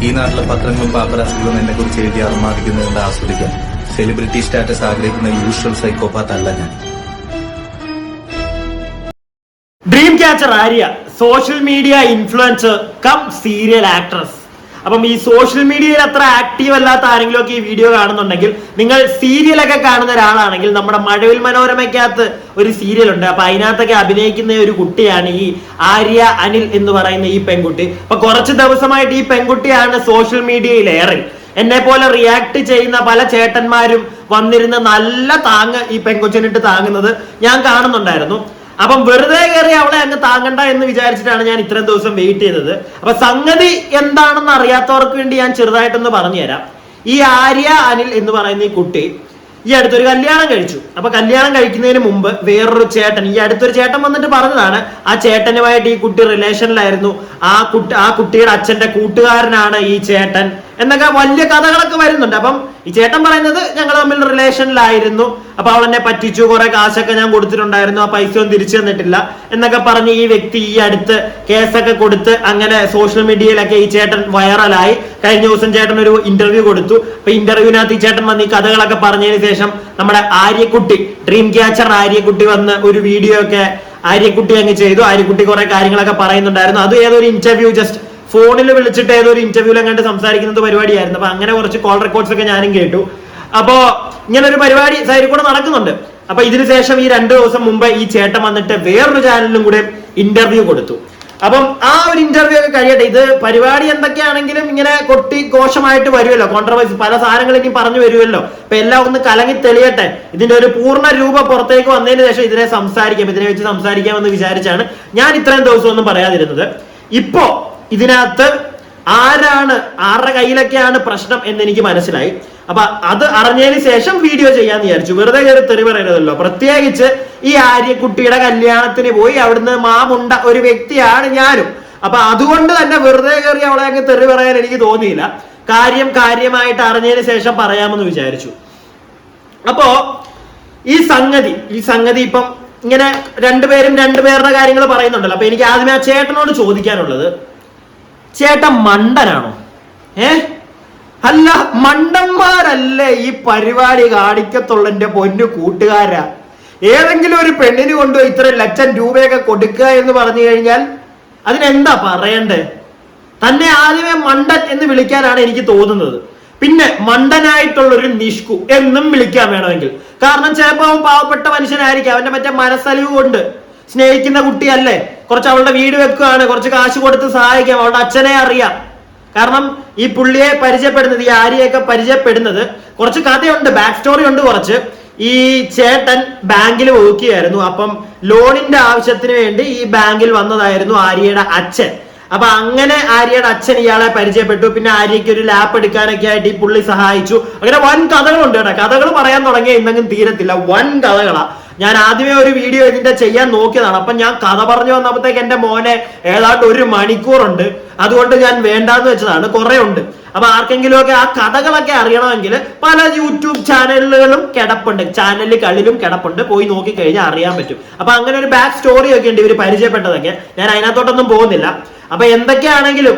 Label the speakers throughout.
Speaker 1: ഈ നാട്ടിലെ പത്രങ്ങളും പാപ്പരാസികളും എന്നെ കുറിച്ച് എഴുതി അർമാദിക്കുന്നത് ആസ്വദിക്കാൻ സെലിബ്രിറ്റി സ്റ്റാറ്റസ് ആഗ്രഹിക്കുന്ന യൂഷ്വൽ സൈക്കോപാത്ത് അല്ല ഞാൻ.
Speaker 2: Dream catcher Arya social media influencer cum serial actress. അപ്പം ഈ സോഷ്യൽ മീഡിയയിൽ അത്ര ആക്റ്റീവ് അല്ലാത്ത ആരെങ്കിലും ഒക്കെ ഈ വീഡിയോ കാണുന്നുണ്ടെങ്കിൽ, നിങ്ങൾ സീരിയലൊക്കെ കാണുന്ന ഒരാളാണെങ്കിൽ, നമ്മുടെ മഴവിൽ മനോരമയ്ക്കകത്ത് ഒരു സീരിയൽ ഉണ്ട്. അപ്പൊ അതിനകത്തൊക്കെ അഭിനയിക്കുന്ന ഒരു കുട്ടിയാണ് ഈ ആര്യ അനിൽ എന്ന് പറയുന്ന ഈ പെൺകുട്ടി. അപ്പൊ കുറച്ച് ദിവസമായിട്ട് ഈ പെൺകുട്ടിയാണ് സോഷ്യൽ മീഡിയയിൽ ഏറെ എന്നെ പോലെ റിയാക്ട് ചെയ്യുന്ന പല ചേട്ടന്മാരും വന്നിരുന്ന നല്ല താങ്ങ് ഈ പെൺകൊച്ചിനിട്ട് താങ്ങുന്നത് ഞാൻ കാണുന്നുണ്ടായിരുന്നു. അപ്പം വെറുതെ കയറി അവളെ അങ്ങ് താങ്ങണ്ട എന്ന് വിചാരിച്ചിട്ടാണ് ഞാൻ ഇത്രയും ദിവസം വെയിറ്റ് ചെയ്തത്. അപ്പൊ സംഗതി എന്താണെന്ന് അറിയാത്തവർക്ക് വേണ്ടി ഞാൻ ചെറുതായിട്ടൊന്ന് പറഞ്ഞുതരാം. ഈ ആര്യ അനിൽ എന്ന് പറയുന്ന ഈ കുട്ടി ഈ അടുത്തൊരു കല്യാണം കഴിച്ചു. അപ്പൊ കല്യാണം കഴിക്കുന്നതിന് മുമ്പ് വേറൊരു ചേട്ടൻ, ഈ അടുത്തൊരു ചേട്ടൻ വന്നിട്ട് പറഞ്ഞതാണ് ആ ചേട്ടനുമായിട്ട് ഈ കുട്ടി റിലേഷനിലായിരുന്നു, ആ കുട്ടിയുടെ അച്ഛന്റെ കൂട്ടുകാരനാണ് ഈ ചേട്ടൻ എന്നൊക്കെ വലിയ കഥകളൊക്കെ വരുന്നുണ്ട്. അപ്പം ഈ ചേട്ടൻ പറയുന്നത് ഞങ്ങൾ തമ്മിൽ റിലേഷനിലായിരുന്നു, അപ്പൊ അവളെന്നെ പറ്റിച്ചു, കുറെ കാശൊക്കെ ഞാൻ കൊടുത്തിട്ടുണ്ടായിരുന്നു, ആ പൈസ ഒന്നും തിരിച്ചു തന്നിട്ടില്ല എന്നൊക്കെ പറഞ്ഞ് ഈ വ്യക്തി ഈ അടുത്ത് കേസൊക്കെ കൊടുത്ത് അങ്ങനെ സോഷ്യൽ മീഡിയയിലൊക്കെ ഈ ചേട്ടൻ വൈറലായി. കഴിഞ്ഞ ദിവസം ചേട്ടൻ ഒരു ഇന്റർവ്യൂ കൊടുത്തു. അപ്പൊ ഇന്റർവ്യൂവിനകത്ത് ഈ ചേട്ടൻ വന്ന് ഈ കഥകളൊക്കെ പറഞ്ഞതിന് ശേഷം നമ്മുടെ ആര്യക്കുട്ടി, ഡ്രീം ക്യാച്ചർ ആര്യക്കുട്ടി വന്ന് ഒരു വീഡിയോ ഒക്കെ ആര്യക്കുട്ടി അങ്ങ് ചെയ്തു. ആര്യക്കുട്ടി കുറെ കാര്യങ്ങളൊക്കെ പറയുന്നുണ്ടായിരുന്നു. അത് ഏതൊരു ഇന്റർവ്യൂ ജസ്റ്റ് ഫോണിൽ വിളിച്ചിട്ട് ഏതൊരു ഇന്റർവ്യൂവിൽ അങ്ങോട്ട് സംസാരിക്കുന്നത് പരിപാടിയായിരുന്നു. അപ്പൊ അങ്ങനെ കുറച്ച് കോൾ റെക്കോർഡ്സ് ഒക്കെ ഞാനും കേട്ടു. അപ്പോ ഇങ്ങനെ ഒരു പരിപാടി സൈഡിൽ കൂടെ നടക്കുന്നുണ്ട്. അപ്പൊ ഇതിനു ശേഷം ഈ 2 ദിവസം മുമ്പ് ഈ ചേട്ടൻ വന്നിട്ട് വേറൊരു ചാനലിലും കൂടെ ഇന്റർവ്യൂ കൊടുത്തു. അപ്പം ആ ഒരു ഇന്റർവ്യൂ ഒക്കെ കഴിയട്ടെ. ഇത് പരിപാടി എന്തൊക്കെയാണെങ്കിലും ഇങ്ങനെ കൊട്ടി ഘോഷമായിട്ട് വരുമല്ലോ, കോൺട്രവേഴ്സി പല സാധനങ്ങളും ഇനി പറഞ്ഞു വരുമല്ലോ. അപ്പൊ എല്ലാം ഒന്ന് കലങ്ങി തെളിയട്ടെ. ഇതിന്റെ ഒരു പൂർണ്ണ രൂപ പുറത്തേക്ക് വന്നതിന് ശേഷം ഇതിനെ വെച്ച് സംസാരിക്കാമെന്ന് വിചാരിച്ചാണ് ഞാൻ ഇത്രയും ദിവസം ഒന്നും പറയാതിരുന്നത്. ഇപ്പോ ഇതിനകത്ത് ആരുടെ കയ്യിലൊക്കെയാണ് പ്രശ്നം എന്ന് എനിക്ക് മനസ്സിലായി. അപ്പൊ അത് അറിഞ്ഞതിന് ശേഷം വീഡിയോ ചെയ്യാന്ന് വിചാരിച്ചു. വെറുതെ കയറി തെറി പറയരുതല്ലോ. പ്രത്യേകിച്ച് ഈ ആര്യക്കുട്ടിയുടെ കല്യാണത്തിന് പോയി അവിടുന്ന് മാമുണ്ട ഒരു വ്യക്തിയാണ് ഞാനും. അപ്പൊ അതുകൊണ്ട് തന്നെ വെറുതെ കയറി അവളെ അങ്ങ് തെറി പറയാൻ എനിക്ക് തോന്നിയില്ല. കാര്യമായിട്ട് അറിഞ്ഞതിന് ശേഷം പറയാമെന്ന് വിചാരിച്ചു. അപ്പോ ഈ സംഗതി ഇപ്പം ഇങ്ങനെ രണ്ടുപേരുടെ കാര്യങ്ങൾ പറയുന്നുണ്ടല്ലോ. അപ്പൊ എനിക്ക് ആദ്യമേ ആ ചേട്ടനോട് ചോദിക്കാനുള്ളത്, ചേട്ടൻ മണ്ടനാണോ? അല്ല, മണ്ടന്മാരല്ലേ ഈ പരിപാടി കാണിക്കത്തുള്ള എന്റെ പൊന്നു കൂട്ടുകാരാ. ഏതെങ്കിലും ഒരു പെണ്ണിന് കൊണ്ടുപോയി ഇത്ര ലക്ഷം രൂപയൊക്കെ കൊടുക്കുക എന്ന് പറഞ്ഞു കഴിഞ്ഞാൽ അതിനെന്താ പറയണ്ടേ? തന്നെ ആദ്യമേ മണ്ടൻ എന്ന് വിളിക്കാനാണ് എനിക്ക് തോന്നുന്നത്. പിന്നെ മണ്ടനായിട്ടുള്ളൊരു നിഷ്കു എന്നും വിളിക്കാൻ വേണമെങ്കിൽ. കാരണം ചിലപ്പോ അവൻ പാവപ്പെട്ട മനുഷ്യനായിരിക്കും, അവന്റെ മറ്റേ മനസ്സലിവ് കൊണ്ട് സ്നേഹിക്കുന്ന കുട്ടിയല്ലേ, കുറച്ച് അവളുടെ വീട് വെക്കുകയാണ്, കുറച്ച് കാശ് കൊടുത്ത് സഹായിക്കാം, അവളുടെ അച്ഛനെ അറിയാം. കാരണം ഈ പുള്ളിയെ പരിചയപ്പെടുന്നത്, ഈ ആര്യയൊക്കെ പരിചയപ്പെടുന്നത് കുറച്ച് കഥയുണ്ട്, ബാക്ക് സ്റ്റോറി ഉണ്ട് കുറച്ച്. ഈ ചേട്ടൻ ബാങ്കിൽ വോക്കുകയായിരുന്നു. അപ്പം ലോണിന്റെ ആവശ്യത്തിന് വേണ്ടി ഈ ബാങ്കിൽ വന്നതായിരുന്നു ആര്യയുടെ അച്ഛൻ. അപ്പൊ അങ്ങനെ ആര്യയുടെ അച്ഛൻ ഇയാളെ പരിചയപ്പെട്ടു. പിന്നെ ആര്യയ്ക്ക് ഒരു ലാപ്പ് എടുക്കാനൊക്കെ ആയിട്ട് ഈ പുള്ളി സഹായിച്ചു. അങ്ങനെ വൻ കഥകളുണ്ട് കേട്ടോ. കഥകൾ പറയാൻ തുടങ്ങിയ ഇന്നെങ്കിലും തീരത്തില്ല, വൻ കഥകളാ. ഞാൻ ആദ്യമേ ഒരു വീഡിയോ ഇതിന്റെ ചെയ്യാൻ നോക്കിയതാണ്. അപ്പൊ ഞാൻ കഥ പറഞ്ഞു വന്നപ്പോഴത്തേക്ക് എന്റെ മോനെ ഏതാണ്ട് 1 മണിക്കൂറുണ്ട്. അതുകൊണ്ട് ഞാൻ വേണ്ടാന്ന് വെച്ചതാണ്. കുറെ ഉണ്ട്. അപ്പൊ ആർക്കെങ്കിലും ഒക്കെ ആ കഥകളൊക്കെ അറിയണമെങ്കിൽ പല യൂട്യൂബ് ചാനലുകളും ചാനലുകളിലും കിടപ്പുണ്ട്, പോയി നോക്കി കഴിഞ്ഞാൽ അറിയാൻ പറ്റും. അപ്പൊ അങ്ങനെ ഒരു ബാക്ക് സ്റ്റോറി ഒക്കെ ഉണ്ട് ഇവര് പരിചയപ്പെട്ടതൊക്കെ. ഞാൻ അതിനകത്തോട്ടൊന്നും പോകുന്നില്ല. അപ്പൊ എന്തൊക്കെയാണെങ്കിലും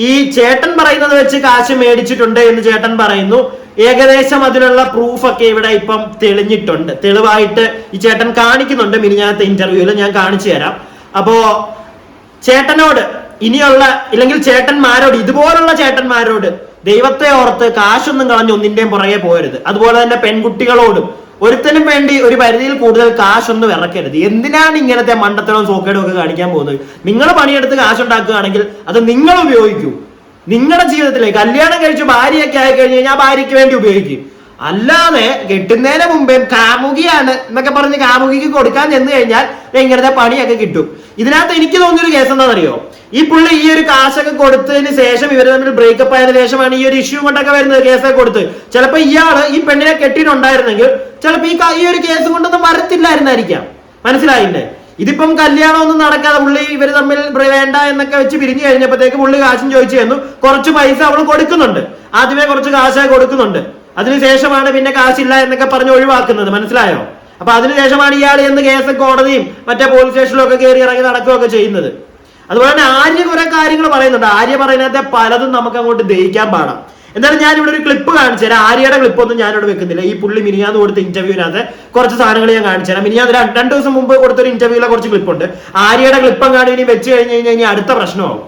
Speaker 2: ഈ ചേട്ടൻ പറയുന്നത് വെച്ച് കാശ് മേടിച്ചിട്ടുണ്ട് എന്ന് ചേട്ടൻ പറയുന്നു. ഏകദേശം അതിനുള്ള പ്രൂഫ് ഒക്കെ ഇവിടെ ഇപ്പം തെളിഞ്ഞിട്ടുണ്ട്, തെളിവായിട്ട് ഈ ചേട്ടൻ കാണിക്കുന്നുണ്ട്. മിനിഞ്ഞാത്ത ഇന്റർവ്യൂവിൽ ഞാൻ കാണിച്ചു തരാം. അപ്പോ ചേട്ടനോട് ഇനിയുള്ള, ഇല്ലെങ്കിൽ ചേട്ടന്മാരോട്, ഇതുപോലുള്ള ചേട്ടന്മാരോട് ദൈവത്തെ ഓർത്ത് കാശൊന്നും കളഞ്ഞ് ഒന്നിന്റെയും പുറകെ പോകരുത്. അതുപോലെ തന്നെ പെൺകുട്ടികളോടും ഒരുത്തനും വേണ്ടി ഒരു പരിധിയിൽ കൂടുതൽ കാശൊന്നും ഇറക്കരുത്. എന്തിനാണ് ഇങ്ങനത്തെ മണ്ടത്തരവും സോക്കേടും ഒക്കെ കാണിക്കാൻ പോകുന്നത്? നിങ്ങൾ പണിയെടുത്ത് കാശുണ്ടാക്കുകയാണെങ്കിൽ അത് നിങ്ങൾ ഉപയോഗിക്കൂ. നിങ്ങളുടെ ജീവിതത്തിലെ കല്യാണം കഴിച്ച് ഭാര്യയൊക്കെ ആയി കഴിഞ്ഞ് കഴിഞ്ഞാൽ ഭാര്യയ്ക്ക് വേണ്ടി ഉപയോഗിക്കും. അല്ലാതെ കെട്ടുന്നതിന് മുമ്പേ കാമുകിയാണ് എന്നൊക്കെ പറഞ്ഞ് കാമുകിക്ക് കൊടുക്കാൻ ചെന്ന് കഴിഞ്ഞാൽ ഇങ്ങനത്തെ പണിയൊക്കെ കിട്ടും. ഇതിനകത്ത് എനിക്ക് തോന്നിയൊരു കേസ് എന്താണെന്നറിയോ? ഈ പുള്ളി ഈ ഒരു കാശൊക്കെ കൊടുത്തതിന് ശേഷം ഇവർ തമ്മിൽ ബ്രേക്കപ്പ് ആയതിനു ശേഷമാണ് ഈ ഒരു ഇഷ്യൂ കൊണ്ടൊക്കെ വരുന്നത്, കേസൊക്കെ കൊടുത്ത്. ചിലപ്പോ ഇയാള് ഈ പെണ്ണിനെ കെട്ടിയിട്ടുണ്ടായിരുന്നെങ്കിൽ ചിലപ്പോ ഈ ഒരു കേസ് കൊണ്ടൊന്നും വരത്തില്ലായിരുന്നായിരിക്കാം. മനസ്സിലായില്ലേ? ഇതിപ്പം കല്യാണം ഒന്നും നടക്കാതെ പുള്ളി ഇവര് തമ്മിൽ വേണ്ട എന്നൊക്കെ വെച്ച് പിരിഞ്ഞു കഴിഞ്ഞപ്പോഴത്തേക്ക് പുള്ളി കാശും ചോദിച്ചു തന്നു. കുറച്ച് പൈസ അവൾ കൊടുക്കുന്നുണ്ട്. ആദ്യമേ കുറച്ച് കാശ് കൊടുക്കുന്നുണ്ട്. അതിനുശേഷമാണ് പിന്നെ കാശില്ല എന്നൊക്കെ പറഞ്ഞ് ഒഴിവാക്കുന്നത്. മനസ്സിലായോ? അപ്പൊ അതിനുശേഷമാണ് ഇയാൾ എന്ന് കേസ് കോടതിയും മറ്റേ പോലീസ് സ്റ്റേഷനിലും ഒക്കെ കയറി ഇറങ്ങി നടക്കുകയൊക്കെ ചെയ്യുന്നത്. അതുപോലെ തന്നെ ആര്യ കുറെ കാര്യങ്ങൾ പറയുന്നുണ്ട്. ആര്യ പറയുന്നതിനകത്തെ പലതും നമുക്ക് അങ്ങോട്ട് ദഹിക്കാൻ പാടാം. എന്തായാലും ഞാൻ ഇവിടെ ഒരു ക്ലിപ്പ് കാണിച്ചു തരാം. ആര്യയുടെ ക്ലിപ്പൊന്നും ഞാനിവിടെ വെക്കുന്നില്ല. ഈ പുള്ളി മിനിയാന്ന് കൊടുത്ത ഇന്റർവ്യൂവിനകത്ത് കുറച്ച് സാധനങ്ങൾ ഞാൻ കാണിച്ചു തരാം. മിനിയാന്ന് 2 ദിവസം മുമ്പ് കൊടുത്തൊരു ഇന്റർവ്യൂവിലെ കുറച്ച് ക്ലിപ്പുണ്ട്. ആര്യയുടെ ക്ലിപ്പം കാണി ഇനി വെച്ച് കഴിഞ്ഞ് കഴിഞ്ഞാൽ ഇനി അടുത്ത പ്രശ്നമാവും.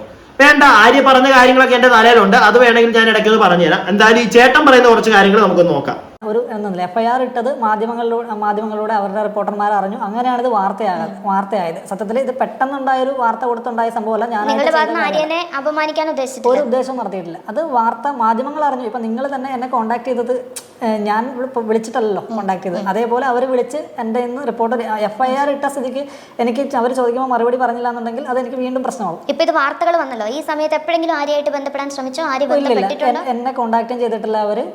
Speaker 2: വേണ്ട, ആര്യ പറഞ്ഞ കാര്യങ്ങളൊക്കെ എന്റെ തലയിലുണ്ട്. അത് വേണമെങ്കിൽ ഞാൻ ഇടയ്ക്കൊന്ന് പറഞ്ഞുതരാം. എന്തായാലും ഈ ചേട്ടൻ പറയുന്ന കുറച്ച് കാര്യങ്ങൾ നമുക്ക് നോക്കാം.
Speaker 3: ഒരു എന്നൊന്നുമില്ല, FIR ഇട്ടത് മാധ്യമങ്ങളിലൂടെ അവരുടെ റിപ്പോർട്ടർമാർ അറിഞ്ഞു. അങ്ങനെയാണ് ഇത് വാർത്തയായത്. സത്യത്തിൽ ഇത് പെട്ടെന്നുണ്ടായ ഒരു വാർത്ത കൊടുത്തുണ്ടായ സംഭവമല്ല. ഞാൻ ഒരു ഉദ്ദേശം നടത്തിയിട്ടില്ല. അത് മാധ്യമങ്ങൾ അറിഞ്ഞു. ഇപ്പൊ നിങ്ങൾ തന്നെ എന്നെ കോൺടാക്ട് ചെയ്തത് ഞാൻ വിളിച്ചിട്ടല്ലോ കോൺടാക്ട് ചെയ്തത്. അതേപോലെ അവർ വിളിച്ച് എൻ്റെ ഇന്ന് റിപ്പോർട്ട് FIR ഇട്ട സ്ഥിതിക്ക് എനിക്ക് അവർ ചോദിക്കുമ്പോൾ മറുപടി പറഞ്ഞില്ല എന്നുണ്ടെങ്കിൽ അത് എനിക്ക് വീണ്ടും പ്രശ്നമാവും.
Speaker 4: ഇപ്പൊ ഇത് വാർത്തകൾ വന്നല്ലോ, ഈ സമയത്ത് എപ്പോഴെങ്കിലും ആര്യയായിട്ട് ബന്ധപ്പെടാൻ ശ്രമിച്ചോ?
Speaker 3: എന്നെ കോൺടാക്റ്റും ചെയ്തിട്ടില്ല അവര്,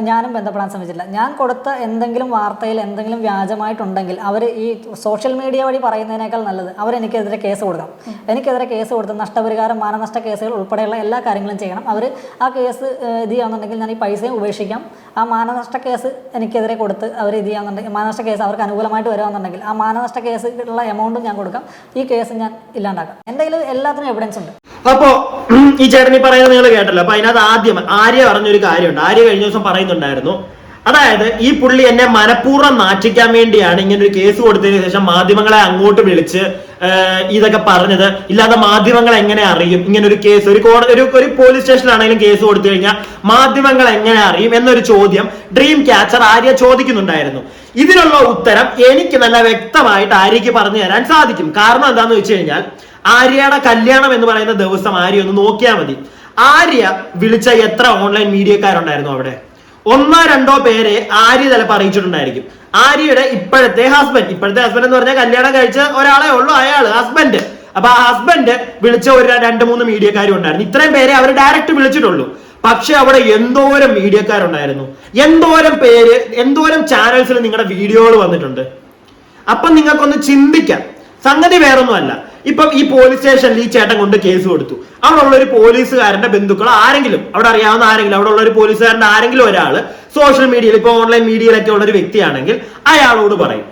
Speaker 3: ഞാനും ബന്ധപ്പെടാൻ ശ്രമിച്ചില്ല. ഞാൻ കൊടുത്ത എന്തെങ്കിലും വാർത്തയിൽ എന്തെങ്കിലും വ്യാജമായിട്ടുണ്ടെങ്കിൽ അവർ ഈ സോഷ്യൽ മീഡിയ വഴി പറയുന്നതിനേക്കാൾ നല്ലത് അവരെനിക്കെതിരെ കേസ് കൊടുക്കാം. എനിക്കെതിരെ കേസ് കൊടുത്ത് നഷ്ടപരിഹാരം, മാനനഷ്ട കേസുകൾ ഉൾപ്പെടെയുള്ള എല്ലാ കാര്യങ്ങളും ചെയ്യണം. അവർ ആ കേസ് ഇത് ചെയ്യാന്നുണ്ടെങ്കിൽ ഞാൻ ഈ പൈസയും ഉപേക്ഷിക്കാം. ആ മാനനഷ്ട കേസ് എനിക്കെതിരെ കൊടുത്ത് അവർ ഇത് ചെയ്യാന്നുണ്ടെങ്കിൽ, മാനനഷ്ട കേസ് അവർക്ക് അനുകൂലമായിട്ട് വരുവാന്നുണ്ടെങ്കിൽ ആ മാനനഷ്ട കേസുള്ള എമൗണ്ടും ഞാൻ കൊടുക്കാം. ഈ കേസ് ഞാൻ ഇല്ലാണ്ടാക്കാം. എൻ്റെ കയ്യിൽ എല്ലാത്തിനും എവിഡൻസ് ഉണ്ട്.
Speaker 2: അപ്പോ ഈ ചേട്ടൻ ഈ പറയുന്നത് നിങ്ങൾ കേട്ടല്ലോ. അപ്പൊ അതിനകത്ത് ആദ്യം ആര്യ പറഞ്ഞൊരു കാര്യമുണ്ട്. ആര്യ കഴിഞ്ഞ ദിവസം പറയുന്നുണ്ടായിരുന്നു, അതായത് ഈ പുള്ളി എന്നെ മനഃപൂർവ്വം നാറ്റിക്കാൻ വേണ്ടിയാണ് ഇങ്ങനെ ഒരു കേസ് കൊടുത്തതിന് ശേഷം മാധ്യമങ്ങളെ അങ്ങോട്ട് വിളിച്ച് ഇതൊക്കെ പറഞ്ഞത്. ഇല്ലാതെ മാധ്യമങ്ങൾ എങ്ങനെ അറിയും ഇങ്ങനെ ഒരു കേസ്? ഒരു പോലീസ് സ്റ്റേഷനിലാണെങ്കിലും കേസ് കൊടുത്തു കഴിഞ്ഞാൽ മാധ്യമങ്ങൾ എങ്ങനെ അറിയും എന്നൊരു ചോദ്യം ഡ്രീം ക്യാച്ചർ ആര്യ ചോദിക്കുന്നുണ്ടായിരുന്നു. ഇതിനുള്ള ഉത്തരം എനിക്ക് നല്ല വ്യക്തമായിട്ട് ആര്യക്ക് പറഞ്ഞു തരാൻ സാധിക്കും. കാരണം എന്താന്ന് വെച്ച് കഴിഞ്ഞാൽ ആര്യയുടെ കല്യാണം എന്ന് പറയുന്ന ദിവസം ആര്യ ഒന്ന് നോക്കിയാൽ മതി. ആര്യ വിളിച്ച എത്ര ഓൺലൈൻ മീഡിയക്കാരുണ്ടായിരുന്നു അവിടെ? 1-2 പേരെ ആര്യ ചിലപ്പോൾ അറിയിച്ചിട്ടുണ്ടായിരിക്കും. ആര്യയുടെ ഇപ്പോഴത്തെ ഹസ്ബൻഡ് എന്ന് പറഞ്ഞാൽ കല്യാണം കഴിച്ച ഒരാളെ ഉള്ളൂ, അയാള് ഹസ്ബൻഡ്. അപ്പൊ ആ ഹസ്ബൻഡ് വിളിച്ച ഒരു 2-3 മീഡിയക്കാരും ഉണ്ടായിരുന്നു. ഇത്രയും പേരെ അവർ ഡയറക്റ്റ് വിളിച്ചിട്ടുള്ളൂ. പക്ഷെ അവിടെ എന്തോരം മീഡിയക്കാരുണ്ടായിരുന്നു, എന്തോരം ചാനൽസിൽ നിങ്ങളുടെ വീഡിയോകൾ വന്നിട്ടുണ്ട്. അപ്പൊ നിങ്ങൾക്കൊന്ന് ചിന്തിക്കാം. സംഗതി വേറൊന്നുമല്ല. ഇപ്പം ഈ പോലീസ് സ്റ്റേഷനിൽ ഈ ചേട്ടൻ കൊണ്ട് കേസ് കൊടുത്തു. അവിടെ ഉള്ള ഒരു പോലീസുകാരന്റെ ബന്ധുക്കൾ ആരെങ്കിലും, അവിടെ അറിയാവുന്ന ആരെങ്കിലും, അവിടെ ഉള്ള ഒരു പോലീസുകാരന്റെ ആരെങ്കിലും ഒരാൾ സോഷ്യൽ മീഡിയയിൽ, ഇപ്പൊ ഓൺലൈൻ മീഡിയയിലൊക്കെ ഉള്ള ഒരു വ്യക്തിയാണെങ്കിൽ അയാളോട് പറയും.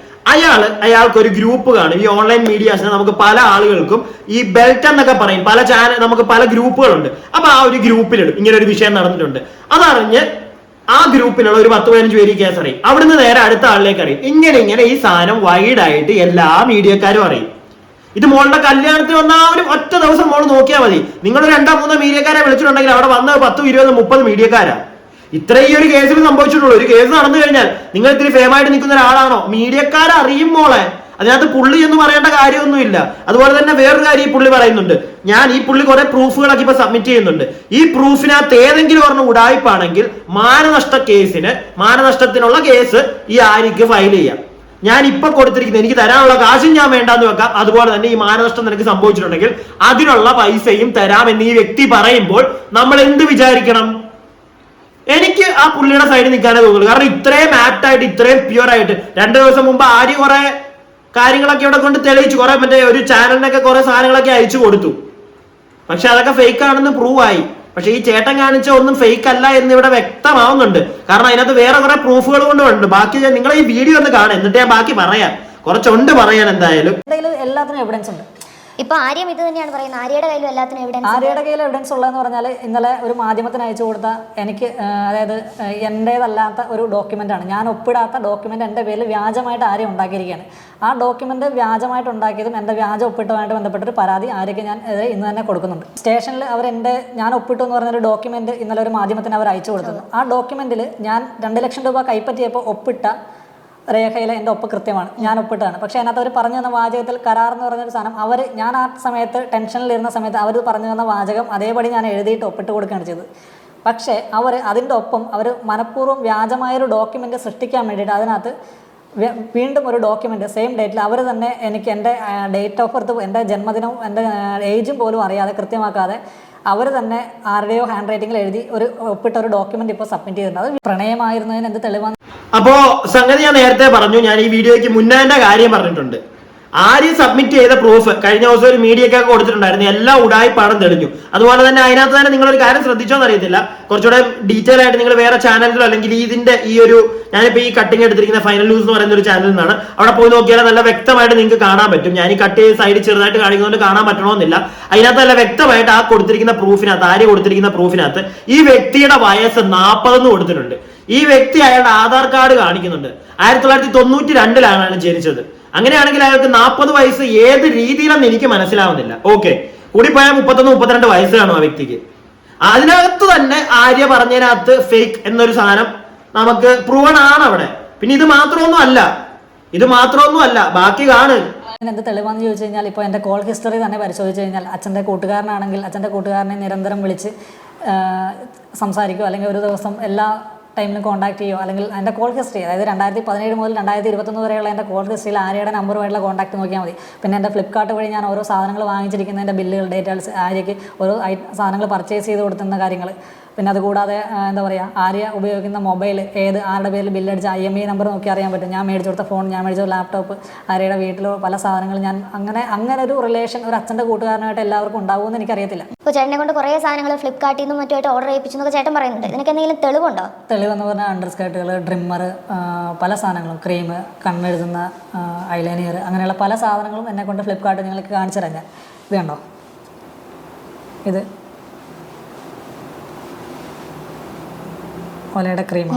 Speaker 2: അയാൾക്ക് ഒരു ഗ്രൂപ്പ് കാണും. ഈ ഓൺലൈൻ മീഡിയാസിന് നമുക്ക് പല ആളുകൾക്കും ഈ ബെൽറ്റ് എന്നൊക്കെ പറയും, പല ചാനൽ, നമുക്ക് പല ഗ്രൂപ്പുകളുണ്ട്. അപ്പൊ ആ ഒരു ഗ്രൂപ്പിലിടും ഇങ്ങനെ ഒരു വിഷയം നടന്നിട്ടുണ്ട്. അതറിഞ്ഞ് ആ ഗ്രൂപ്പിലുള്ള ഒരു 10-15 പേര് കേസ് അറിയും. അവിടുന്ന് നേരെ അടുത്ത ആളിലേക്ക് അറിയും. ഇങ്ങനെ ഈ സാധനം വൈഡായിട്ട് എല്ലാ മീഡിയക്കാരും അറിയും. ഇത് മോളുടെ കല്യാണത്തിന് വന്ന ആ ഒരു ഒറ്റ ദിവസം മോള് നോക്കിയാൽ മതി. നിങ്ങൾ 2-3 മീഡിയക്കാരെ വിളിച്ചിട്ടുണ്ടെങ്കിൽ അവിടെ വന്ന 10-20-30 മീഡിയക്കാരാ. ഇത്രയും ഈ ഒരു കേസിൽ സംഭവിച്ചിട്ടുള്ളൂ. ഒരു കേസ് നടന്നു കഴിഞ്ഞാൽ നിങ്ങൾ ഇത്തിരി ഫേമായിട്ട് നിൽക്കുന്ന ഒരാളാണോ, മീഡിയക്കാരെ അറിയും മോളെ. അതിനകത്ത് പുള്ളി എന്ന് പറയേണ്ട കാര്യമൊന്നുമില്ല. അതുപോലെ തന്നെ വേറൊരു കാര്യം ഈ പുള്ളി പറയുന്നുണ്ട്. ഈ പുള്ളി കുറെ പ്രൂഫുകളൊക്കെ ഇപ്പൊ സബ്മിറ്റ് ചെയ്യുന്നുണ്ട്. ഈ പ്രൂഫിനകത്ത് ഏതെങ്കിലും ഒരെണ്ണം ഉടായ്പാണെങ്കിൽ മാനനഷ്ടത്തിനുള്ള കേസ് ഈ ആര്യക്ക് ഫയൽ ചെയ്യാം. ഞാൻ ഇപ്പൊ കൊടുത്തിരിക്കുന്നത് എനിക്ക് തരാനുള്ള കാശും ഞാൻ വേണ്ടാന്ന് വെക്കാം. അതുപോലെ തന്നെ ഈ മാനനഷ്ടം നിനക്ക് സംഭവിച്ചിട്ടുണ്ടെങ്കിൽ അതിനുള്ള പൈസയും തരാം എന്ന് ഈ വ്യക്തി പറയുമ്പോൾ നമ്മൾ എന്ത് വിചാരിക്കണം? എനിക്ക് ആ പുള്ളിയുടെ സൈഡിൽ നിൽക്കാനേ തോന്നുള്ളൂ. കാരണം ഇത്രയും ആപ്റ്റായിട്ട്, ഇത്രയും പ്യുവർ ആയിട്ട് 2 ദിവസം മുമ്പ് ആര്യ കുറെ കാര്യങ്ങളൊക്കെ ഇവിടെ കൊണ്ട് തെളിയിച്ചു. കുറെ മറ്റേ ഒരു ചാനലിനൊക്കെ കുറെ സാധനങ്ങളൊക്കെ അയച്ചു കൊടുത്തു. പക്ഷെ അതൊക്കെ ഫേക്ക് ആണെന്ന് പ്രൂവ് ആയി. പക്ഷെ ഈ ചേട്ടൻ കാണിച്ച ഒന്നും ഫേക്ക് അല്ല എന്ന് ഇവിടെ വ്യക്തമാവുന്നുണ്ട്. കാരണം അതിനകത്ത് വേറെ കുറെ പ്രൂഫുകൾ കൊണ്ടുണ്ട്. ബാക്കി നിങ്ങൾ ഈ വീഡിയോ ഒന്ന് കാണാം, എന്നിട്ട് ഞാൻ ബാക്കി പറയാം. കുറച്ചുണ്ട് പറയാൻ. എന്തായാലും
Speaker 3: എല്ലാത്തിനും എവിഡൻസ് ഉണ്ട്.
Speaker 4: ഇപ്പൊ ആര്യം ഇത് തന്നെയാണ് പറയുന്നത്, ആര്യയുടെ കയ്യിലും എല്ലാത്തിനും എവിഡൻസ്.
Speaker 3: ആര്യയുടെ കയ്യിൽ എവിഡൻസ് ഉള്ളതെന്ന് പറഞ്ഞാൽ ഇന്നലെ ഒരു മാധ്യമത്തിന് അയച്ചു കൊടുത്ത എനിക്ക്, അതായത് എൻ്റേതല്ലാത്ത ഒരു ഡോക്യുമെന്റ് ആണ്. ഞാൻ ഒപ്പിടാത്ത ഡോക്യുമെന്റ് എൻ്റെ പേരിൽ വ്യാജമായിട്ട് ആര്യം ഉണ്ടാക്കിയിരിക്കുകയാണ്. ആ ഡോക്യുമെന്റ് വ്യാജമായിട്ട് ഉണ്ടാക്കിയതും എൻ്റെ വ്യാജ ഒപ്പിട്ടുമായിട്ട് ബന്ധപ്പെട്ടൊരു പരാതി ആര്യക്ക് ഞാൻ ഇന്ന് തന്നെ കൊടുക്കുന്നുണ്ട്. സ്റ്റേഷനിൽ ഞാൻ ഒപ്പിട്ടു എന്ന് പറഞ്ഞൊരു ഡോക്യുമെന്റ് ഇന്നലെ ഒരു മാധ്യമത്തിന് അവർ അയച്ചു കൊടുത്തത്. ആ ഡോക്യുമെന്റിൽ ഞാൻ 2 ലക്ഷം രൂപ കൈപ്പറ്റിയപ്പോൾ ഒപ്പിട്ട രേഖയിൽ എൻ്റെ ഒപ്പ് കൃത്യമാണ്, ഞാൻ ഒപ്പിട്ടതാണ്. പക്ഷേ അതിനകത്ത് അവർ പറഞ്ഞു തന്ന വാചകത്തിൽ കരാർ എന്ന് പറഞ്ഞൊരു സാധനം ഞാൻ ആ സമയത്ത് ടെൻഷനിലിരുന്ന സമയത്ത് അവർ പറഞ്ഞു തന്ന വാചകം അതേപടി ഞാൻ എഴുതിയിട്ട് ഒപ്പിട്ട് കൊടുക്കുകയാണ് ചെയ്തത്. പക്ഷേ അതിൻ്റെ ഒപ്പം മനഃപൂർവ്വം വ്യാജമായൊരു ഡോക്യുമെൻ്റ് സൃഷ്ടിക്കാൻ വേണ്ടിയിട്ട് അതിനകത്ത് വീണ്ടും ഒരു ഡോക്യുമെൻ്റ് സെയിം ഡേറ്റിൽ അവർ തന്നെ എനിക്ക് എൻ്റെ ഡേറ്റ് ഓഫ് ബർത്ത്, എൻ്റെ ജന്മദിനവും എൻ്റെ ഏജും പോലും അറിയാതെ കൃത്യമാക്കാതെ അവർ തന്നെ ആരുടെയോ ഹാൻഡ് റൈറ്റിംഗിൽ എഴുതി ഒപ്പിട്ട ഒരു ഡോക്യുമെന്റ് ഇപ്പോൾ സബ്മിറ്റ് ചെയ്തിട്ടുണ്ട്. അത് പ്രണയമായിരുന്നതിന് എന്ത് തെളിവാണ്?
Speaker 2: അപ്പോ സംഗതി ഞാൻ നേരത്തെ പറഞ്ഞു. ഞാൻ ഈ വീഡിയോയ്ക്ക് മുന്നേ കാര്യം പറഞ്ഞിട്ടുണ്ട്. ആര്യ സബ്മിറ്റ് ചെയ്ത പ്രൂഫ് കഴിഞ്ഞ ദിവസം ഒരു മീഡിയക്കൊക്കെ കൊടുത്തിട്ടുണ്ടായിരുന്നു, എല്ലാം ഉടായിപ്പാടും തെളിഞ്ഞു. അതുപോലെ തന്നെ അതിനകത്ത് തന്നെ നിങ്ങളൊരു കാര്യം ശ്രദ്ധിച്ചോന്ന് അറിയത്തില്ല, കുറച്ചുകൂടെ ഡീറ്റെയിൽ ആയിട്ട് നിങ്ങൾ വേറെ ചാനലിലോ അല്ലെങ്കിൽ ഇതിന്റെ ഈ ഒരു ഞാനിപ്പോ ഈ കട്ടിങ് എടുത്തിരിക്കുന്ന ഫൈനൽ ന്യൂസ് എന്ന് പറയുന്ന ഒരു ചാനലിൽ നിന്നാണ്, അവിടെ പോയി നോക്കിയാൽ നല്ല വ്യക്തമായിട്ട് നിങ്ങൾക്ക് കാണാൻ പറ്റും. ഞാൻ ഈ കട്ട് ചെയ്ത് സൈഡിൽ ചെറുതായിട്ട് കാണിക്കുന്നതുകൊണ്ട് കാണാൻ പറ്റണമെന്നില്ല. അതിനകത്ത് നല്ല വ്യക്തമായിട്ട് ആ കൊടുത്തിരിക്കുന്ന പ്രൂഫിനകത്ത്, ആര്യ കൊടുത്തിരിക്കുന്ന പ്രൂഫിനകത്ത് ഈ വ്യക്തിയുടെ വയസ്സ് 40 എന്ന് കൊടുത്തിട്ടുണ്ട്. ഈ വ്യക്തി അയാളുടെ ആധാർ കാർഡ് കാണിക്കുന്നുണ്ട് 1992 ജനിച്ചത്. അങ്ങനെയാണെങ്കിൽ അയാൾക്ക് 40 വയസ്സ് ഏത് രീതിയിലെന്ന് എനിക്ക് മനസ്സിലാവുന്നില്ല. ഓക്കെ, കൂടിപ്പോയാൽ 31-32 വയസ്സ് കാണും ആ വ്യക്തിക്ക്. അതിനകത്ത് തന്നെ ആര്യ പറഞ്ഞതിനകത്ത് ഫേക്ക് എന്നൊരു സാധനം നമുക്ക് പ്രൂവൺ ആണ് അവിടെ. പിന്നെ ഇത് മാത്രമൊന്നും അല്ല, ബാക്കി കാണ്.
Speaker 3: എന്ത് തെളിവാന്ന് ചോദിച്ചു കഴിഞ്ഞാൽ, ഇപ്പോൾ എൻ്റെ കോൾ ഹിസ്റ്ററി തന്നെ പരിശോധിച്ച് കഴിഞ്ഞാൽ അച്ഛൻ്റെ കൂട്ടുകാരനാണെങ്കിൽ അച്ഛൻ്റെ കൂട്ടുകാരനെ നിരന്തരം വിളിച്ച് സംസാരിക്കുമോ, അല്ലെങ്കിൽ ഒരു ദിവസം എല്ലാ ടൈമിലും കോൺടാക്ട് ചെയ്യുമോ, അല്ലെങ്കിൽ എൻ്റെ കോൾ ഹിസ്റ്ററി, അതായത് 2017 മുതൽ 2021 വരെയുള്ള എൻ്റെ കോൾ ഹിസ്റ്ററിയിൽ ആര്യയുടെ നമ്പറുമായിട്ടുള്ള കോൺടാക്ട് നോക്കിയാൽ മതി. പിന്നെ എൻ്റെ ഫ്ലിപ്കാർട്ട് വഴി ഞാൻ ഓരോ സാധനങ്ങൾ വാങ്ങിച്ചിരിക്കുന്നതിൻ്റെ ബില്ലുകൾ, ഡീറ്റെയിൽസ്, ആര്യയ്ക്ക് ഓരോ സാധനങ്ങൾ പർച്ചേസ് ചെയ്ത് കൊടുക്കുന്ന കാര്യങ്ങൾ, പിന്നെ അതുകൂടാതെ എന്താ പറയുക, ആര്യ ഉപയോഗിക്കുന്ന മൊബൈൽ ആരുടെ പേരിൽ ബില്ലടിച്ച IMEI നമ്പർ നോക്കി അറിയാൻ പറ്റും. ഞാൻ മേടിച്ചു കൊടുത്ത ഫോൺ, ഞാൻ മേടിച്ച ലാപ്ടോപ്പ്, ആര്യയുടെ വീട്ടിലോ പല സാധനങ്ങൾ, ഞാൻ അങ്ങനെ ഒരു റിലേഷൻ ഒരു അച്ഛൻ്റെ കൂട്ടുകാരനായിട്ട് എല്ലാവർക്കും ഉണ്ടാവുമെന്ന് എനിക്കറിയത്തില്ല.
Speaker 4: ഇപ്പോൾ ചേട്ടനെ കൊണ്ട് കുറേ സാധനങ്ങൾ ഫ്ലിപ്കാർട്ടിൽ നിന്നും മറ്റുമായിട്ട് ഓർഡർ ചെയ്യിപ്പിച്ചെന്നൊക്കെ ചേട്ടൻ പറയുന്നുണ്ട്. ഇതിനൊക്കെ എന്തെങ്കിലും തെളിവുണ്ടോ?
Speaker 3: തെളിവെന്ന് പറഞ്ഞാൽ അണ്ടർസ്കേർട്ടുകൾ, ഡ്രിമ്മർ, പല സാധനങ്ങളും, ക്രീം, കണ്ണെഴുതുന്ന ഐലൈനർ, അങ്ങനെയുള്ള പല സാധനങ്ങളും എന്നെ കൊണ്ട് ഫ്ലിപ്കാർട്ട് നിങ്ങൾക്ക് കാണിച്ചു തരാം. ഞാൻ ഇത് കണ്ടോ, ഇത് ഒലയുടെ ക്രീം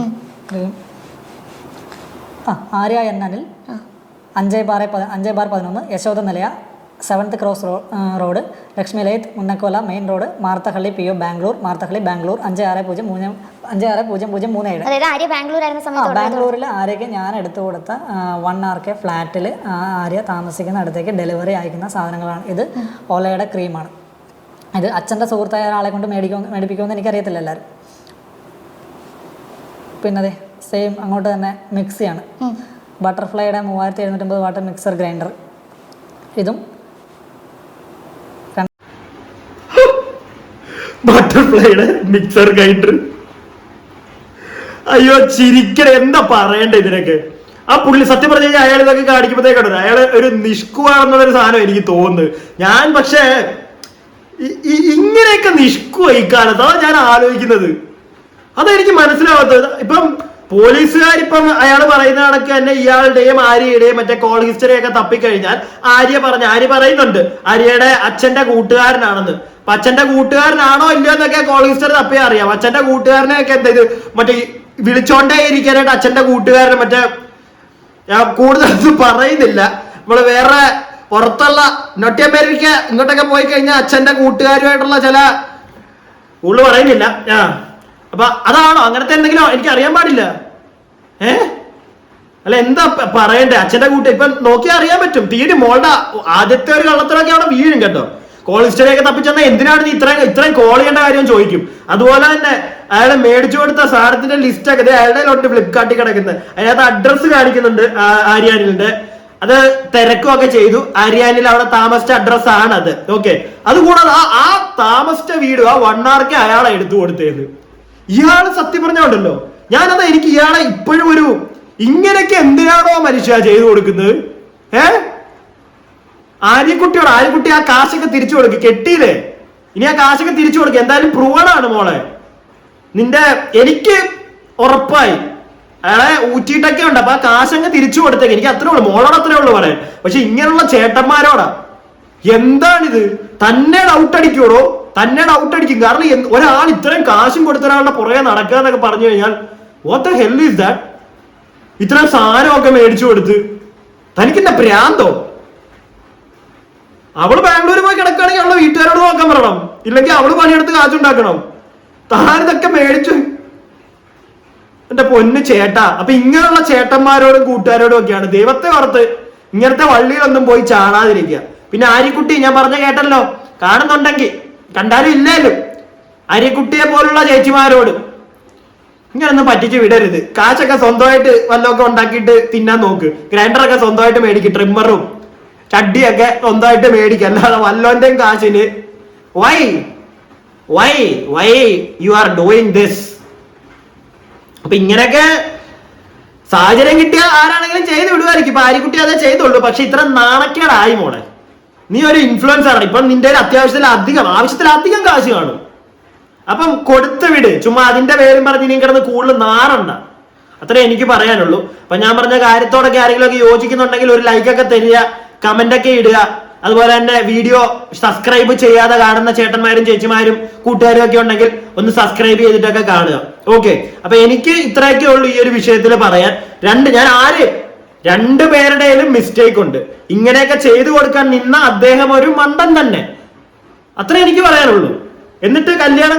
Speaker 3: ആര്യ എന്നനിൽ 5/11 Yashoda Nilaya 7th cross road, Lakshmi ലൈത്ത്, Munnekolala main road, Marathahalli PO Bangalore, 560037. ബാംഗ്ലൂരിൽ ആര്യയ്ക്ക് ഞാൻ എടുത്തു കൊടുത്ത 1 RK ഫ്ലാറ്റിൽ ആര്യ താമസിക്കുന്ന അടുത്തേക്ക് ഡെലിവറി അയക്കുന്ന സാധനങ്ങളാണ്. ഇത് ഒലയുടെ ക്രീമാണ്. ഇത് അച്ഛൻ്റെ സുഹൃത്തായ ഒരാളെ കൊണ്ട് മേടിപ്പിക്കുമെന്ന് എനിക്കറിയത്തില്ല എല്ലാവരും. പിന്നെ അതെ സെയിം അങ്ങോട്ട് തന്നെ മിക്സിയാണ്, ബട്ടർഫ്ലൈയുടെ 3750 വാട്ട് മിക്സർ ഗ്രൈൻഡർ. ഇതും
Speaker 2: ബട്ടർഫ്ലൈയുടെ മിക്സർ ഗ്രൈൻഡർ. അയ്യോ ചിരിക്കണ, എന്താ പറയണ്ട ഇതിനൊക്കെ. ആ പുള്ളി സത്യം പറഞ്ഞു കഴിഞ്ഞാൽ അയാൾ ഇതൊക്കെ കാണിക്കുമ്പോഴത്തേക്കാണ് അയാൾ ഒരു നിഷ്കുവാണെന്നുള്ളൊരു സാധനം എനിക്ക് തോന്നുന്നത്. ഞാൻ പക്ഷേ ഇങ്ങനെയൊക്കെ നിഷ്കുവ ഇക്കാലത്ത്, അതാണ് ഞാൻ ആലോചിക്കുന്നത്. അതെനിക്ക് മനസ്സിലാവാത്തത്. ഇപ്പം പോലീസുകാരിപ്പം അയാൾ പറയുന്ന കണക്ക് തന്നെ ഇയാളുടെയും ആര്യയുടെയും മറ്റേ കോൾ ഹിസ്റ്ററി ഒക്കെ തപ്പിക്കഴിഞ്ഞാൽ ആര്യ പറയുന്നുണ്ട് ആര്യയുടെ അച്ഛന്റെ കൂട്ടുകാരനാണെന്ന്. അപ്പൊ അച്ഛന്റെ കൂട്ടുകാരനാണോ ഇല്ലയോ എന്നൊക്കെ കോൾ ഹിസ്റ്ററി തപ്പിയാ അറിയാം. അച്ഛന്റെ കൂട്ടുകാരനെയൊക്കെ എന്താ ഇത് മറ്റേ വിളിച്ചോണ്ടേ ഇരിക്കാനായിട്ട് അച്ഛന്റെ കൂട്ടുകാരൻ മറ്റേ, ഞാൻ കൂടുതലൊന്നും പറയുന്നില്ല, നമ്മള് വേറെ പുറത്തുള്ള നോർത്ത് അമേരിക്ക ഇങ്ങോട്ടൊക്കെ പോയി കഴിഞ്ഞാൽ അച്ഛന്റെ കൂട്ടുകാരുമായിട്ടുള്ള ചില ഉള്ളു പറയുന്നില്ല. അപ്പൊ അതാണോ അങ്ങനത്തെ എന്തെങ്കിലും എനിക്ക് അറിയാൻ പാടില്ല. അല്ല എന്താ പറയണ്ടേ, അച്ഛന്റെ കൂട്ട് ഇപ്പൊ നോക്കിയാൽ അറിയാൻ പറ്റും. തീരെ മോളുടെ ആദ്യത്തെ ഒരു കള്ളത്തിലൊക്കെ അവിടെ വീഴും കേട്ടോ. കോൾ ഹിസ്റ്ററി ഒക്കെ തപ്പിച്ചെന്നാ എന്തിനാണ് നീ ഇത്രയും കോൾ ചെയ്യേണ്ട കാര്യം ചോദിക്കും. അതുപോലെ തന്നെ അയാളെ മേടിച്ചു കൊടുത്ത സാധനത്തിന്റെ ലിസ്റ്റ് ഒക്കെ അയാളുടെ ഉണ്ട് ഫ്ലിപ്കാർട്ടിൽ കിടക്കുന്നത്. അതിനകത്ത് അഡ്രസ്സ് കാണിക്കുന്നുണ്ട് ആര്യാനിലിന്റെ. അത് തിരക്കുമൊക്കെ ചെയ്തു. ആര്യാനിൽ അവിടെ താമസിച്ച അഡ്രസ് ആണ് അത്. ഓക്കെ, അതുകൂടാതെ ആ താമസിച്ച വീട് ആ 1 RK അയാളെ എടുത്തു കൊടുത്തേന്ന്. ഇയാള് സത്യം പറഞ്ഞോണ്ടല്ലോ, എനിക്ക് ഇയാളെ ഇപ്പോഴും ഒരു ഇങ്ങനെയൊക്കെ എന്തിനാണോ മനുഷ്യ ചെയ്തു കൊടുക്കുന്നത്. ആര്യക്കുട്ടി ആ കാശൊക്കെ തിരിച്ചു കൊടുക്കുക. കെട്ടിയില്ലേ, ഇനി ആ കാശൊക്കെ തിരിച്ചു കൊടുക്കുക. എന്തായാലും പ്രൂവണാണ് മോളെ എനിക്ക് ഉറപ്പായി. അയാളെ ഊറ്റിയിട്ടൊക്കെ ഉണ്ട്. അപ്പൊ ആ കാശങ്ങ് തിരിച്ചു കൊടുത്തേക്ക്. എനിക്ക് അത്രേ ഉള്ളൂ, മോളോട് അത്രേ ഉള്ളൂ പറയാൻ. പക്ഷെ ഇങ്ങനെയുള്ള ചേട്ടന്മാരോടാ എന്താണിത്? തന്നെ ഡൗട്ട് അടിക്കൂടോ, തന്നെ ഡൗട്ട് അടിക്കും. കാരണം ഒരാൾ ഇത്രയും കാശും കൊടുത്ത ഒരാളുടെ പുറകെ നടക്കുക എന്നൊക്കെ പറഞ്ഞു കഴിഞ്ഞാൽ what the hell is that? ഇത്രയും സാധനമൊക്കെ മേടിച്ചു കൊടുത്ത് തനിക്കെന്താ ഭ്രാന്തോ? അവള് ബാംഗ്ലൂർ പോയി കിടക്കുകയാണെങ്കിൽ അവളെ വീട്ടുകാരോട് നോക്കാൻ പറയണം, ഇല്ലെങ്കിൽ അവള് പണിയെടുത്ത് കാശുണ്ടാക്കണം. താനിതൊക്കെ മേടിച്ചു. എന്റെ പൊന്ന് ചേട്ടാ. അപ്പൊ ഇങ്ങനെയുള്ള ചേട്ടന്മാരോടും കൂട്ടുകാരോടും ഒക്കെയാണ് ദൈവത്തെ ഓർത്ത് ഇങ്ങനത്തെ വള്ളിയിലൊന്നും പോയി ചാടാതിരിക്കുക. പിന്നെ ആര്യക്കുട്ടി ഞാൻ പറഞ്ഞ കേട്ടല്ലോ, കാണുന്നുണ്ടെങ്കിൽ കണ്ടാലും ഇല്ലല്ലോ, ആര്യക്കുട്ടിയെ പോലുള്ള ചേച്ചിമാരോട് ഇങ്ങനൊന്നും പറ്റിച്ച് വിടരുത്. കാശൊക്കെ സ്വന്തമായിട്ട് വല്ലതൊക്കെ ഉണ്ടാക്കിയിട്ട് തിന്നാൻ നോക്ക്. ഗ്രൈൻഡറൊക്കെ സ്വന്തമായിട്ട് മേടിക്കും, ട്രിമ്മറും ചട്ടിയൊക്കെ സ്വന്തമായിട്ട് മേടിക്കും. അല്ലാതെ വല്ലോന്റെയും കാശിന് why you are doing this. അപ്പൊ ഇങ്ങനെയൊക്കെ സാഹചര്യം കിട്ടിയാൽ ആരാണെങ്കിലും ചെയ്ത് വിടുമായിരിക്കും. ഇപ്പൊ ആര്യക്കുട്ടി അതേ ചെയ്തുള്ളൂ. പക്ഷെ ഇത്ര നാണക്കേടായി മോളെ. നീ ഒരു ഇൻഫ്ലുവൻസർ ആണ്. ഇപ്പൊ നിന്റെ ആവശ്യത്തിലധികം കാശ് കാണും. അപ്പം കൊടുത്തു വിട്. ചുമ്മാ അതിന്റെ പേരും പറഞ്ഞ് നീ കിടന്ന് കൂടുതൽ നാറണ്ട. അത്രേ എനിക്ക് പറയാനുള്ളൂ. അപ്പൊ ഞാൻ പറഞ്ഞ കാര്യത്തോടൊക്കെ ആരെങ്കിലും ഒക്കെ യോജിക്കുന്നുണ്ടെങ്കിൽ ഒരു ലൈക്കൊക്കെ തരിക, കമന്റ് ഒക്കെ ഇടുക. അതുപോലെ തന്നെ വീഡിയോ സബ്സ്ക്രൈബ് ചെയ്യാതെ കാണുന്ന ചേട്ടന്മാരും ചേച്ചിമാരും കൂട്ടുകാരും ഒക്കെ ഉണ്ടെങ്കിൽ ഒന്ന് സബ്സ്ക്രൈബ് ചെയ്തിട്ടൊക്കെ കാണുക. ഓക്കെ, അപ്പൊ എനിക്ക് ഇത്രയൊക്കെ ഉള്ളൂ ഈ ഒരു വിഷയത്തിൽ പറയാൻ. രണ്ടുപേരുടെയും മിസ്റ്റേക്ക് ഉണ്ട്. ഇങ്ങനെയൊക്കെ ചെയ്തു കൊടുക്കാൻ നിന്ന അദ്ദേഹം ഒരു മണ്ടൻ തന്നെ. അത്രേ എനിക്ക് പറയാനുള്ളൂ. എന്നിട്ട് കല്യാണം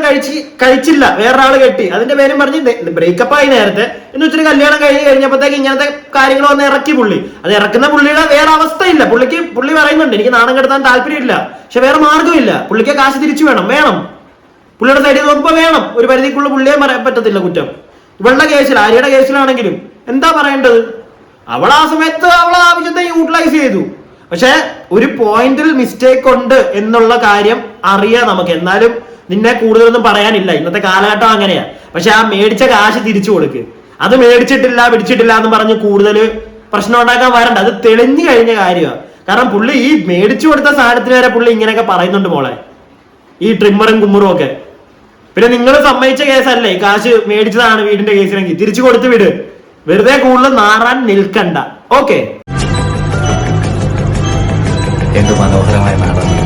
Speaker 2: കഴിച്ചില്ല, വേറൊരാള് കെട്ടി, അതിന്റെ പേരും പറഞ്ഞ് ബ്രേക്കപ്പ് ആയി നേരത്തെ എന്ന് വെച്ചിട്ട് കല്യാണം കഴിഞ്ഞപ്പോഴത്തേക്ക് ഇങ്ങനത്തെ കാര്യങ്ങൾ വന്ന് ഇറക്കി പുള്ളി. അത് ഇറക്കുന്ന പുള്ളിയുടെ വേറെ അവസ്ഥയില്ല. പുള്ളി പറയുന്നുണ്ട് എനിക്ക് നാണം കെടുത്താൻ താല്പര്യമില്ല, പക്ഷെ വേറെ മാർഗ്ഗമില്ല. പുള്ളിക്ക് കാശ് തിരിച്ചു വേണം. പുള്ളിയുടെ സൈഡിൽ നോക്കുമ്പോൾ വേണം. ഒരു പരിധിക്കുള്ള പുള്ളിയെ പറയാൻ പറ്റത്തില്ല കുറ്റം. ഇവളുടെ കേസിൽ, ആര്യയുടെ കേസിലാണെങ്കിലും എന്താ പറയേണ്ടത്? അവൾ ആ സമയത്ത് അവളെ ആവശ്യത്തെ യൂട്ടിലൈസ് ചെയ്തു. പക്ഷെ ഒരു പോയിന്റിൽ മിസ്റ്റേക്ക് ഉണ്ട് എന്നുള്ള കാര്യം അറിയാം നമുക്ക്. എന്നാലും നിന്നെ കൂടുതലൊന്നും പറയാനില്ല. ഇന്നത്തെ കാലഘട്ടം അങ്ങനെയാ. പക്ഷെ ആ മേടിച്ച കാശ് തിരിച്ചു കൊടുക്ക്. അത് പിടിച്ചിട്ടില്ല എന്ന് പറഞ്ഞ് കൂടുതൽ പ്രശ്നം ഉണ്ടാക്കാൻ വരണ്ട. അത് തെളിഞ്ഞു കഴിഞ്ഞ കാര്യമാണ്. കാരണം പുള്ളി ഈ മേടിച്ചു കൊടുത്ത സാധനത്തിന് വരെ പുള്ളി ഇങ്ങനെയൊക്കെ പറയുന്നുണ്ട് മോളെ, ഈ ട്രിമ്മറും കുമ്മറും ഒക്കെ. പിന്നെ നിങ്ങൾ സമ്മതിച്ച കേസല്ലേ, കാശ് മേടിച്ചതാണ് വീടിന്റെ കേസിലെങ്കിൽ തിരിച്ചു കൊടുത്ത് വിട്. വെറുതെ കൂടുതൽ നാറാൻ നിൽക്കണ്ട. ഓക്കെ,
Speaker 1: എന്ത് മനോഹരമായ നാടാണ്.